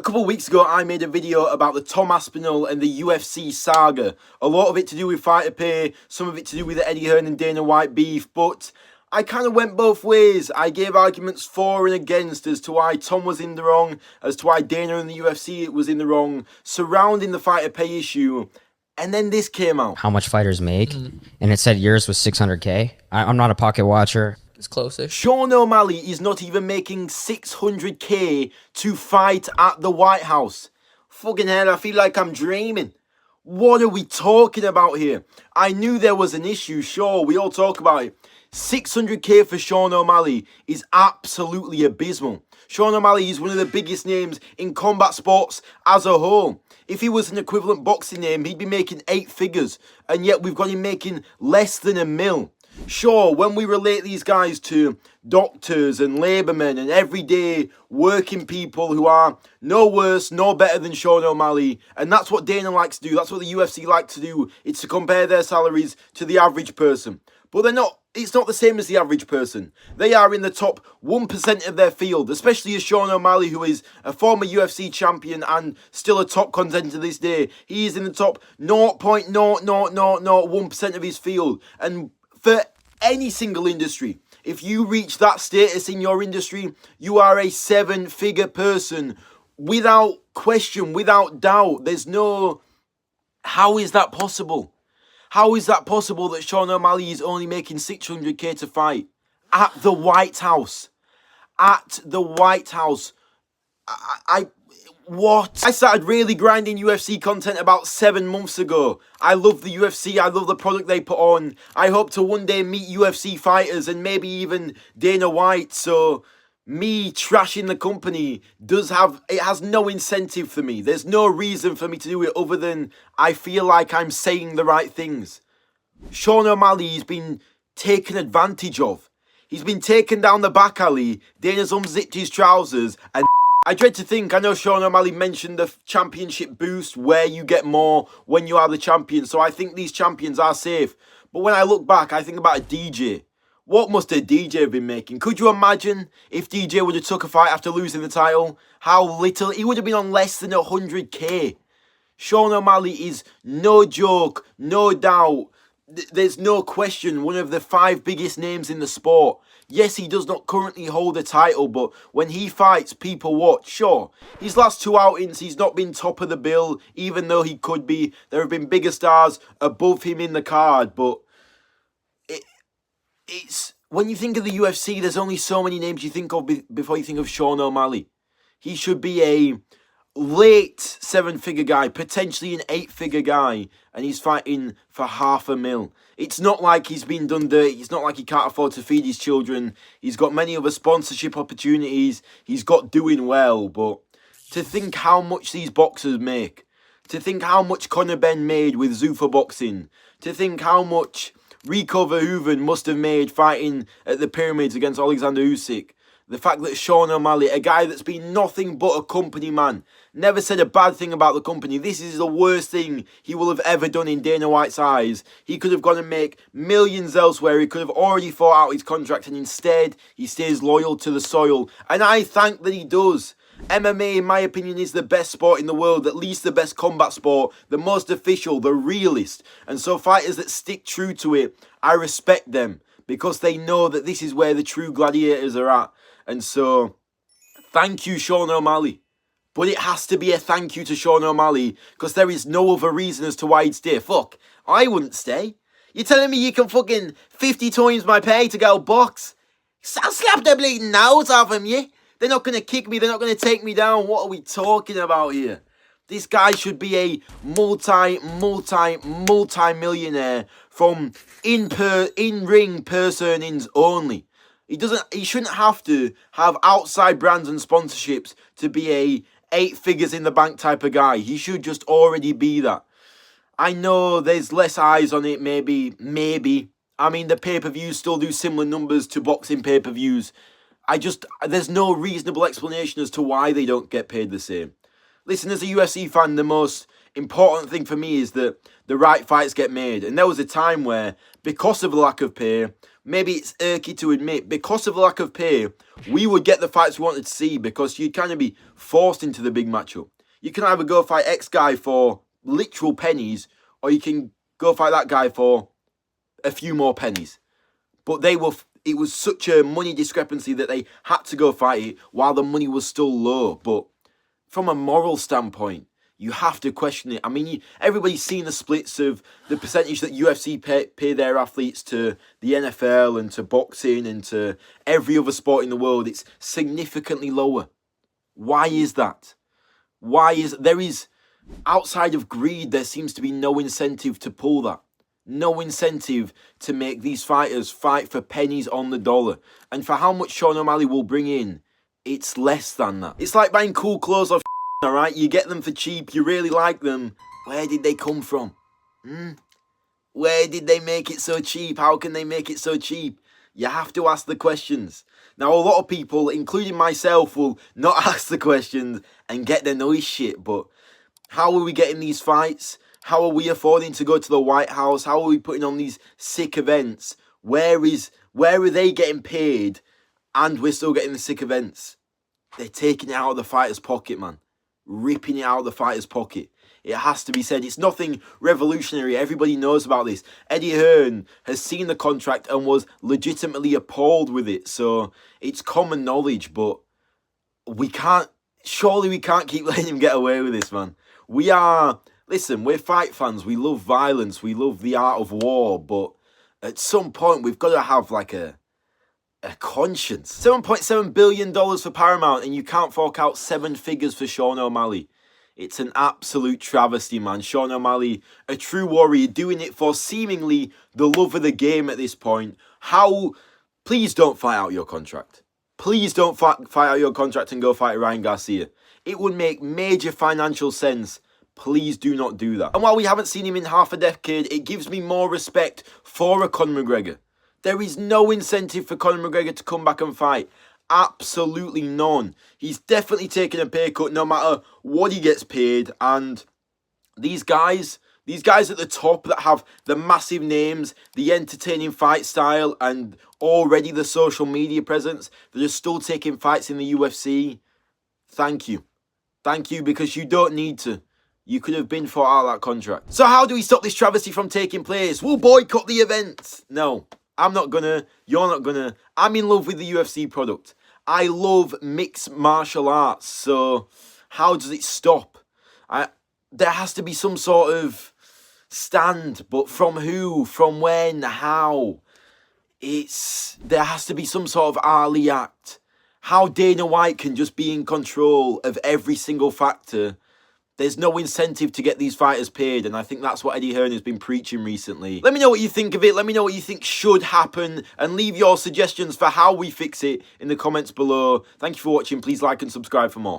A couple of weeks ago, I made a video about the Tom Aspinall and the UFC saga. A lot of it to do with fighter pay, some of it to do with the Eddie Hearn and Dana White beef, but I kind of went both ways. I gave arguments for and against as to why Tom was in the wrong, as to why Dana and the UFC was in the wrong, surrounding the fighter pay issue. And then this came out. How much fighters make, and it said yours was 600K. I'm not a pocket watcher. It's close-ish. Sean O'Malley is not even making 600K to fight at the White House. Fucking hell, I feel like I'm dreaming. What are we talking about here? I knew there was an issue, sure, we all talk about it. 600K for Sean O'Malley is absolutely abysmal. Sean O'Malley is one of the biggest names in combat sports as a whole. If he was an equivalent boxing name, he'd be making 8 figures, and yet we've got him making less than $1 million. Sure, when we relate these guys to doctors and labourmen and everyday working people who are no worse, no better than Sean O'Malley, and that's what Dana likes to do, that's what the UFC like to do, it's to compare their salaries to the average person. But they're not. It's not the same as the average person. They are in the top 1% of their field, especially as Sean O'Malley, who is a former UFC champion and still a top contender to this day. He is in the top 0.00001% of his field. And for any single industry, if you reach that status in your industry, you are a 7-figure person without question, without doubt. There's no... How is that possible? How is that possible that Sean O'Malley is only making 600K to fight? At the White House. At the White House. What? I started really grinding UFC content about 7 months ago. I love the UFC. I love the product they put on. I hope to one day meet UFC fighters and maybe even Dana White. So me trashing the company has no incentive for me. There's no reason for me to do it other than I feel like I'm saying the right things. Sean O'Malley's been taken advantage of. He's been taken down the back alley. Dana's unzipped his trousers and I dread to think, I know Sean O'Malley mentioned the championship boost where you get more when you are the champion. So I think these champions are safe. But when I look back, I think about a DJ. What must a DJ have been making? Could you imagine if DJ would have took a fight after losing the title? How little? He would have been on less than 100K. Sean O'Malley is no joke, no doubt. There's no question one of the 5 biggest names in the sport. Yes, he does not currently hold a title, but when he fights, people watch. Sure, his last 2 outings, he's not been top of the bill, even though he could be. There have been bigger stars above him in the card, but it's when you think of the UFC, there's only so many names you think of before you think of Sean O'Malley. He should be a late 7-figure guy, potentially an 8-figure guy, and he's fighting for $500,000. It's not like he's been done dirty. It's not like he can't afford to feed his children. He's got many other sponsorship opportunities. He's got doing well, but to think how much these boxers make, to think how much Conor Benn made with Zuffa Boxing, to think how much Rico Verhoeven must have made fighting at the Pyramids against Alexander Usyk. The fact that Sean O'Malley, a guy that's been nothing but a company man, never said a bad thing about the company. This is the worst thing he will have ever done in Dana White's eyes. He could have gone and make millions elsewhere. He could have already fought out his contract, and instead he stays loyal to the soil. And I think that he does. MMA, in my opinion, is the best sport in the world, at least the best combat sport, the most official, the realest. And so fighters that stick true to it, I respect them because they know that this is where the true gladiators are at. And so, thank you, Sean O'Malley. But it has to be a thank you to Sean O'Malley because there is no other reason as to why he'd stay. Fuck, I wouldn't stay. You're telling me you can fucking 50 times my pay to go box? I'll slap the bleeding nose off him, yeah? They're not going to kick me. They're not going to take me down. What are we talking about here? This guy should be a multi-millionaire from in-ring purse earnings only. He shouldn't have to have outside brands and sponsorships to be a 8 figures in the bank type of guy. He should just already be that. I know there's less eyes on it, maybe. I mean, the pay-per-views still do similar numbers to boxing pay-per-views. There's no reasonable explanation as to why they don't get paid the same. Listen, as a UFC fan, the most important thing for me is that the right fights get made. And there was a time where, because of the lack of pay, maybe it's irky to admit, because of the lack of pay, we would get the fights we wanted to see because you'd kind of be forced into the big matchup. You can either go fight X guy for literal pennies, or you can go fight that guy for a few more pennies. But it was such a money discrepancy that they had to go fight it while the money was still low. But from a moral standpoint, you have to question it. I mean, everybody's seen the splits of the percentage that UFC pay their athletes to the NFL and to boxing and to every other sport in the world. It's significantly lower. Why is that? Outside of greed, there seems to be no incentive to pull that. No incentive to make these fighters fight for pennies on the dollar. And for how much Sean O'Malley will bring in, it's less than that. It's like buying cool clothes off alright? You get them for cheap, you really like them. Where did they come from? Where did they make it so cheap? How can they make it so cheap? You have to ask the questions. Now, a lot of people, including myself, will not ask the questions and get their noise shit. But how are we getting these fights? How are we affording to go to the White House? How are we putting on these sick events? Where are they getting paid and we're still getting the sick events? They're taking it out of the fighter's pocket, man. Ripping it out of the fighter's pocket. It has to be said. It's nothing revolutionary. Everybody knows about this. Eddie Hearn has seen the contract and was legitimately appalled with it. So it's common knowledge, but surely we can't keep letting him get away with this, man. Listen, we're fight fans. We love violence. We love the art of war. But at some point, we've got to have like a conscience. $7.7 billion for Paramount, and you can't fork out 7 figures for Sean O'Malley. It's an absolute travesty, man. Sean O'Malley, a true warrior, doing it for seemingly the love of the game at this point. Please don't fight out your contract. Please don't fight out your contract and go fight Ryan Garcia. It would make major financial sense. Please do not do that. And while we haven't seen him in half a decade, it gives me more respect for a Conor McGregor. There is no incentive for Conor McGregor to come back and fight. Absolutely none. He's definitely taking a pay cut no matter what he gets paid. And these guys at the top that have the massive names, the entertaining fight style, and already the social media presence, that are still taking fights in the UFC, thank you. Thank you, because you don't need to. You could have been fought out of that contract. So how do we stop this travesty from taking place? We'll boycott the event. No. I'm not gonna, you're not gonna. I'm in love with the UFC product. I love mixed martial arts, so how does it stop? There has to be some sort of stand, but from who, from when, how? There has to be some sort of Ali act. How Dana White can just be in control of every single factor. There's no incentive to get these fighters paid, and I think that's what Eddie Hearn has been preaching recently. Let me know what you think of it. Let me know what you think should happen, and leave your suggestions for how we fix it in the comments below. Thank you for watching. Please like and subscribe for more.